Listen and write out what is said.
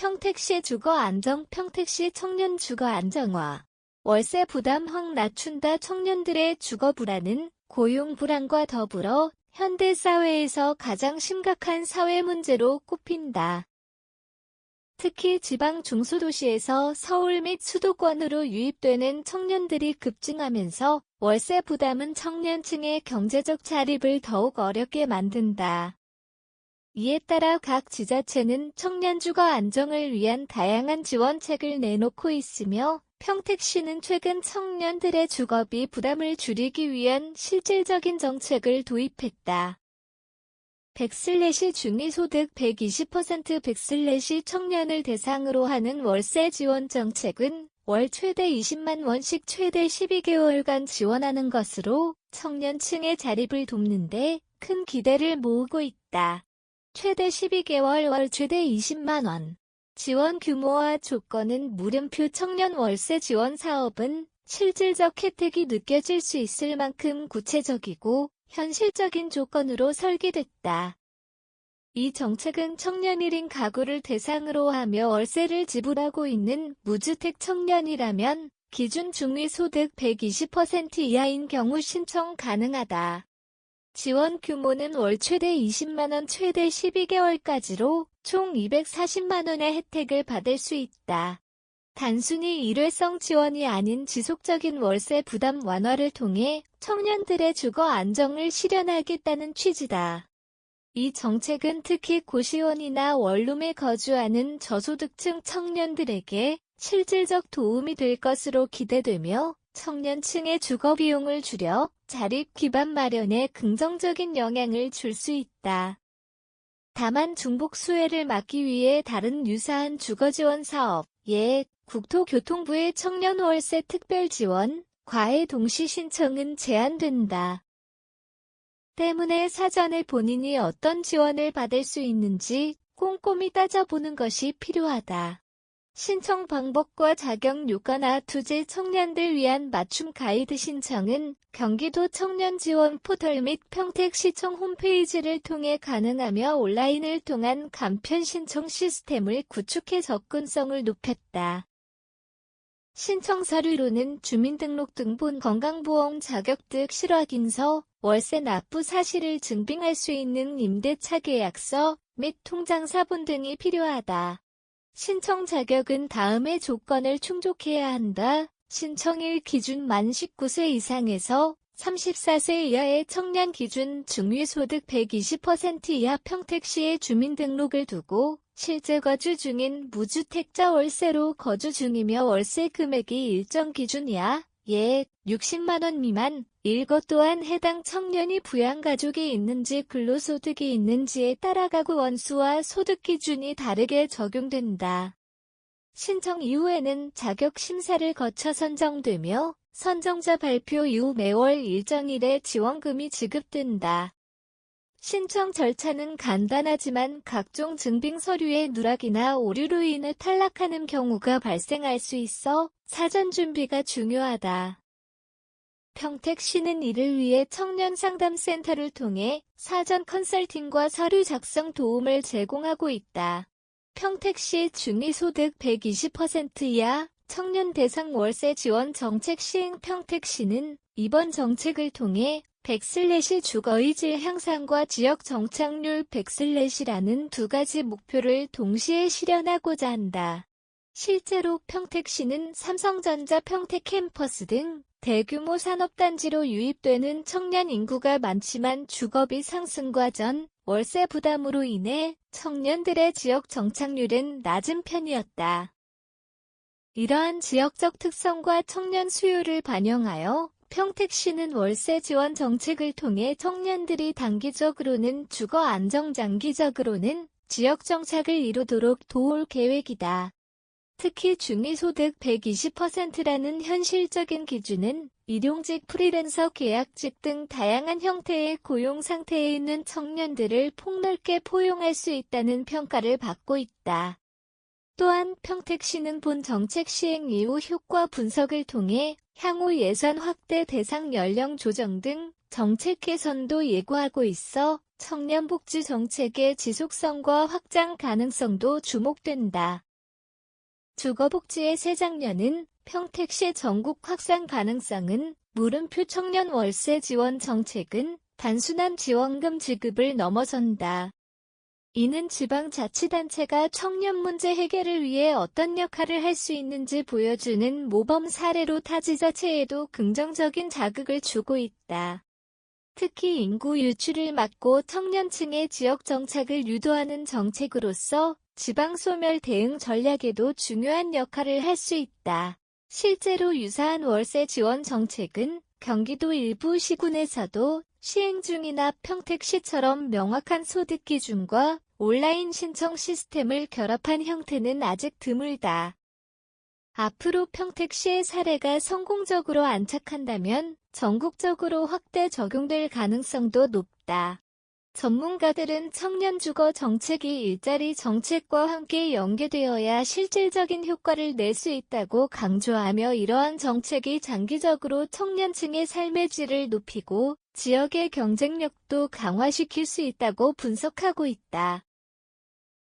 평택시 주거 안정. 평택시 청년 주거 안정화. 월세 부담 확 낮춘다. 청년들의 주거 불안은 고용 불안과 더불어 현대 사회에서 가장 심각한 사회 문제로 꼽힌다. 특히 지방 중소도시에서 서울 및 수도권으로 유입되는 청년들이 급증하면서 월세 부담은 청년층의 경제적 자립을 더욱 어렵게 만든다. 이에 따라 각 지자체는 청년 주거 안정을 위한 다양한 지원책을 내놓고 있으며 평택시는 최근 청년들의 주거비 부담을 줄이기 위한 실질적인 정책을 도입했다. 100/ 중위소득 120% 100/ 청년을 대상으로 하는 월세 지원 정책은 월 최대 20만 원씩 최대 12개월간 지원하는 것으로 청년층의 자립을 돕는 데 큰 기대를 모으고 있다. 최대 12개월 월 최대 20만 원. 지원 규모와 조건은 물음표. 청년 월세 지원 사업은 실질적 혜택이 느껴질 수 있을 만큼 구체적이고 현실적인 조건으로 설계됐다. 이 정책은 청년 1인 가구를 대상으로 하며 월세를 지불하고 있는 무주택 청년이라면 기준 중위소득 120% 이하인 경우 신청 가능하다. 지원 규모는 월 최대 20만 원 최대 12개월까지로 총 240만 원의 혜택을 받을 수 있다. 단순히 일회성 지원이 아닌 지속적인 월세 부담 완화를 통해 청년들의 주거 안정을 실현하겠다는 취지다. 이 정책은 특히 고시원이나 원룸에 거주하는 저소득층 청년들에게 실질적 도움이 될 것으로 기대되며 청년층의 주거 비용을 줄여 자립 기반 마련에 긍정적인 영향을 줄 수 있다. 다만 중복 수혜를 막기 위해 다른 유사한 주거 지원 사업, 예, 국토교통부의 청년 월세 특별 지원, 과외 동시 신청은 제한된다. 때문에 사전에 본인이 어떤 지원을 받을 수 있는지 꼼꼼히 따져보는 것이 필요하다. 신청 방법과 자격 요건화 투제 청년들 위한 맞춤 가이드 신청은 경기도 청년 지원 포털 및 평택시청 홈페이지를 통해 가능하며 온라인을 통한 간편 신청 시스템을 구축해 접근성을 높였다. 신청 서류로는 주민등록등본 건강보험 자격증 실확인서, 월세 납부 사실을 증빙할 수 있는 임대차 계약서 및 통장 사본 등이 필요하다. 신청 자격은 다음의 조건을 충족해야 한다. 신청일 기준 만 19세 이상에서 34세 이하의 청년 기준 중위소득 120% 이하 평택시에 주민등록을 두고 실제 거주 중인 무주택자 월세로 거주 중이며 월세 금액이 일정 기준 이하, 예, 60만 원 미만, 일것 또한 해당 청년이 부양가족이 있는지 근로소득이 있는지에 따라 가구 원수와 소득 기준이 다르게 적용된다. 신청 이후에는 자격 심사를 거쳐 선정되며 선정자 발표 이후 매월 일정일에 지원금이 지급된다. 신청 절차는 간단하지만 각종 증빙 서류의 누락이나 오류로 인해 탈락하는 경우가 발생할 수 있어 사전 준비가 중요하다. 평택시는 이를 위해 청년상담센터를 통해 사전 컨설팅과 서류 작성 도움을 제공하고 있다. 평택시 중위소득 120% 이하 청년 대상 월세 지원 정책 시행. 평택시는 이번 정책을 통해 100/ 주거의 질 향상과 지역 정착률 100/라는 두 가지 목표를 동시에 실현하고자 한다. 실제로 평택시는 삼성전자 평택 캠퍼스 등 대규모 산업단지로 유입되는 청년 인구가 많지만 주거비 상승과 전 월세 부담으로 인해 청년들의 지역 정착률은 낮은 편이었다. 이러한 지역적 특성과 청년 수요를 반영하여 평택시는 월세 지원 정책을 통해 청년들이 단기적으로는 주거 안정, 장기적으로는 지역 정착을 이루도록 도울 계획이다. 특히 중위소득 120%라는 현실적인 기준은 일용직, 프리랜서, 계약직 등 다양한 형태의 고용 상태에 있는 청년들을 폭넓게 포용할 수 있다는 평가를 받고 있다. 또한 평택시는 본 정책 시행 이후 효과 분석을 통해 향후 예산 확대, 대상 연령 조정 등 정책 개선도 예고하고 있어 청년 복지 정책의 지속성과 확장 가능성도 주목된다. 주거복지의 새 장려는 평택시 전국 확산 가능성은 물음표 청년 월세 지원 정책은 단순한 지원금 지급을 넘어선다. 이는 지방자치단체가 청년 문제 해결을 위해 어떤 역할을 할 수 있는지 보여주는 모범 사례로 타 지자체에도 긍정적인 자극을 주고 있다. 특히 인구 유출을 막고 청년층의 지역 정착을 유도하는 정책으로서 지방소멸 대응 전략에도 중요한 역할을 할 수 있다. 실제로 유사한 월세 지원 정책은 경기도 일부 시군에서도 시행 중이나 평택시처럼 명확한 소득 기준과 온라인 신청 시스템을 결합한 형태는 아직 드물다. 앞으로 평택시의 사례가 성공적으로 안착한다면 전국적으로 확대 적용될 가능성도 높다. 전문가들은 청년 주거 정책이 일자리 정책과 함께 연계되어야 실질적인 효과를 낼 수 있다고 강조하며 이러한 정책이 장기적으로 청년층의 삶의 질을 높이고 지역의 경쟁력도 강화시킬 수 있다고 분석하고 있다.